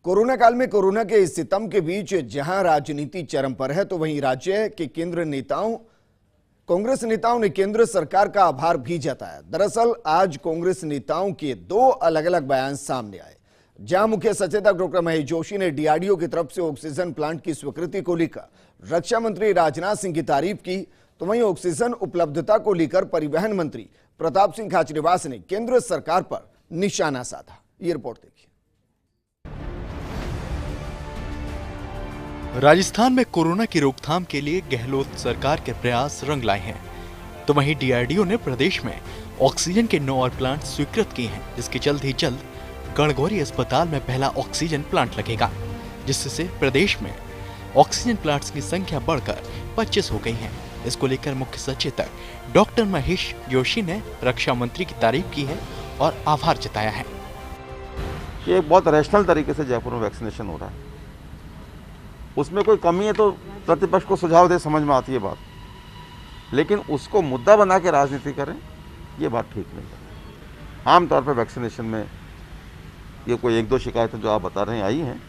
Corona काल में corona के इस सितम के बीच जहां राजनीति चरम पर है, तो वहीं राज्य के कांग्रेस नेताओं ने केंद्र सरकार का आभार भी जताया। दरअसल आज कांग्रेस नेताओं के दो अलग अलग बयान सामने आए, जहां मुख्य सचेतक डॉक्टर महेश जोशी ने डीआरडीओ की तरफ से ऑक्सीजन प्लांट की स्वीकृति को लेकर रक्षा मंत्री राजनाथ सिंह की तारीफ की, तो वहीं ऑक्सीजन उपलब्धता को लेकर परिवहन मंत्री प्रताप सिंह खाचरियावास ने केंद्र सरकार पर निशाना साधा। ये रिपोर्ट देखिए। राजस्थान में कोरोना की रोकथाम के लिए गहलोत सरकार के प्रयास रंग लाए हैं, तो वहीं डीआरडीओ ने प्रदेश में ऑक्सीजन के 9 और प्लांट स्वीकृत किए हैं, जिसके जल्द ही जल्द गणगौरी अस्पताल में पहला ऑक्सीजन प्लांट लगेगा, जिससे प्रदेश में ऑक्सीजन प्लांट्स की संख्या बढ़कर 25 हो गई है। इसको लेकर मुख्य सचेतक डॉक्टर महेश जोशी ने रक्षा मंत्री की तारीफ की है और आभार जताया है। ये बहुत रैशनल तरीके से जयपुर में वैक्सीनेशन हो रहा है, उसमें कोई कमी है तो प्रतिपक्ष को सुझाव दे, समझ में आती है बात, लेकिन उसको मुद्दा बना के राजनीति करें, ये बात ठीक नहीं है। आमतौर पर वैक्सीनेशन में ये कोई 1-2 शिकायतें जो आप बता रहे हैं आई हैं,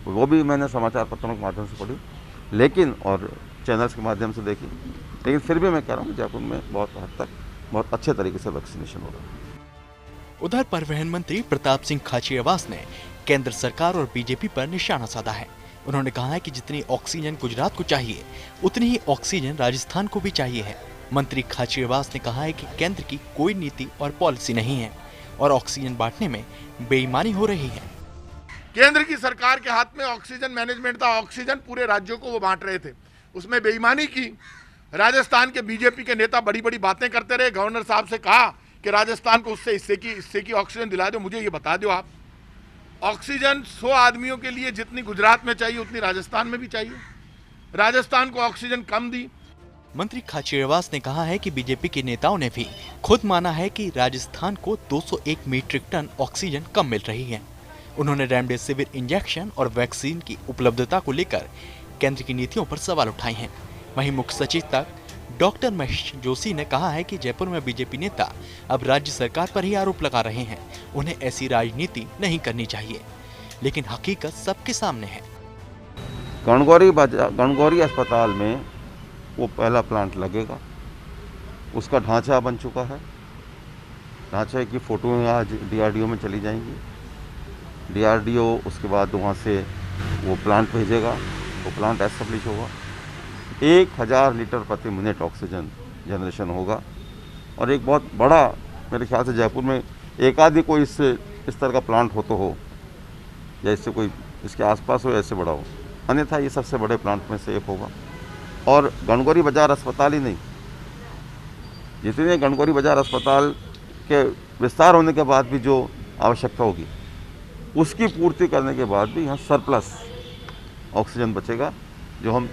वो भी मैंने समाचार पत्रों के माध्यम से पढ़ी, लेकिन और चैनल्स के माध्यम से देखी, लेकिन फिर भी मैं कह रहा हूँ जयपुर में बहुत हद तक बहुत अच्छे तरीके से वैक्सीनेशन हो रहा है। उधर परिवहन मंत्री प्रताप सिंह खाचरियावास ने केंद्र सरकार और बीजेपी पर निशाना साधा है। उन्होंने कहा है कि जितनी ऑक्सीजन गुजरात को चाहिए, उतनी ही ऑक्सीजन राजस्थान को भी चाहिए है। मंत्री खाचरियावास ने कहा है कि केंद्र की कोई नीति और पॉलिसी नहीं है और ऑक्सीजन बांटने में बेईमानी हो रही है। केंद्र की सरकार के हाथ में ऑक्सीजन मैनेजमेंट था, ऑक्सीजन पूरे राज्यों को वो बांट रहे थे, उसमें बेईमानी की। राजस्थान के बीजेपी के नेता बड़ी बड़ी बातें करते रहे। गवर्नर साहब से कहा कि राजस्थान को उससे इससे की ऑक्सीजन दिला दो। मुझे ये बता दो, आप ऑक्सीजन 100 आदमियों के लिए जितनी गुजरात में चाहिए उतनी राजस्थान में भी चाहिए। राजस्थान को ऑक्सीजन कम दी। मंत्री खाचरियावास ने कहा है कि बीजेपी के नेताओं ने भी खुद माना है कि राजस्थान को 201 मीट्रिक टन ऑक्सीजन कम मिल रही है। उन्होंने रेमडेसिविर इंजेक्शन और वैक्सीन की उपलब्धता को लेकर केंद्र की नीतियों पर सवाल उठाए हैं। वहीं मुख्य सचेतक डॉक्टर महेश जोशी ने कहा है कि जयपुर में बीजेपी नेता अब राज्य सरकार पर ही आरोप लगा रहे हैं। उन्हें ऐसी राजनीति नहीं करनी चाहिए, लेकिन हकीकत सबके सामने है। गणगौरी अस्पताल में वो पहला प्लांट लगेगा, उसका ढांचा बन चुका है। ढांचे की फोटो आज डीआरडीओ में चली जाएंगी। डीआरडीओ उसके बाद वहाँ से वो प्लांट भेजेगा, वो प्लांट एस्टेब्लिश होगा। 1000 लीटर प्रति मिनट ऑक्सीजन जनरेशन होगा और एक बहुत बड़ा, मेरे ख्याल से जयपुर में एक आधी कोई इस तरह का प्लांट हो या इससे कोई इसके आसपास हो, ऐसे बड़ा हो, अन्यथा ये सबसे बड़े प्लांट में से एक होगा। और गणगौरी बाजार अस्पताल ही नहीं, जितने गणगौरी बाजार अस्पताल के विस्तार होने के बाद भी जो आवश्यकता होगी, उसकी पूर्ति करने के बाद भी यहाँ सरप्लस ऑक्सीजन बचेगा, जो हम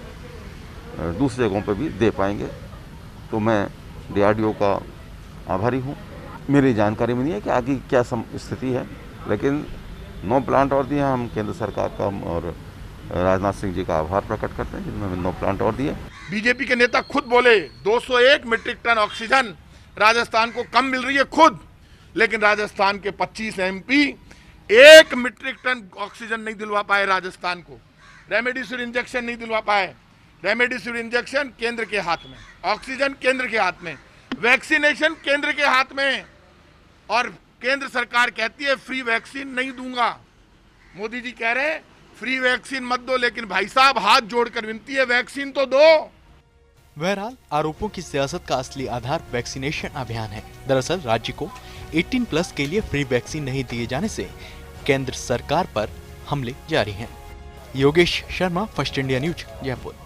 दूसरी जगहों पर भी दे पाएंगे। तो मैं डीआरडीओ का आभारी हूँ। मेरी जानकारी में नहीं है कि आगे क्या स्थिति है, लेकिन 9 प्लांट और दिए। हम केंद्र सरकार का और राजनाथ सिंह जी का आभार प्रकट करते हैं जिन्होंने 9 प्लांट और दिए। बीजेपी के नेता खुद बोले 201 मीट्रिक टन ऑक्सीजन राजस्थान को कम मिल रही है खुद, लेकिन राजस्थान के 25 एमपी 1 मीट्रिक टन ऑक्सीजन नहीं दिलवा पाए राजस्थान को। रेमडेसिविर इंजेक्शन नहीं दिलवा पाए। रेमडेसिविर इंजेक्शन केंद्र के हाथ में, ऑक्सीजन केंद्र के हाथ में, वैक्सीनेशन केंद्र के हाथ में, और केंद्र सरकार कहती है फ्री वैक्सीन नहीं दूंगा। मोदी जी कह रहे हैं फ्री वैक्सीन मत दो, लेकिन भाई साहब हाथ जोड़कर विनती है वैक्सीन तो दो। बहरहाल आरोपों की सियासत का असली आधार वैक्सीनेशन अभियान है। दरअसल राज्य को 18+ के लिए फ्री वैक्सीन नहीं दिए जाने से केंद्र सरकार पर हमले जारी हैं। Yogesh Sharma, first India news, Jaipur.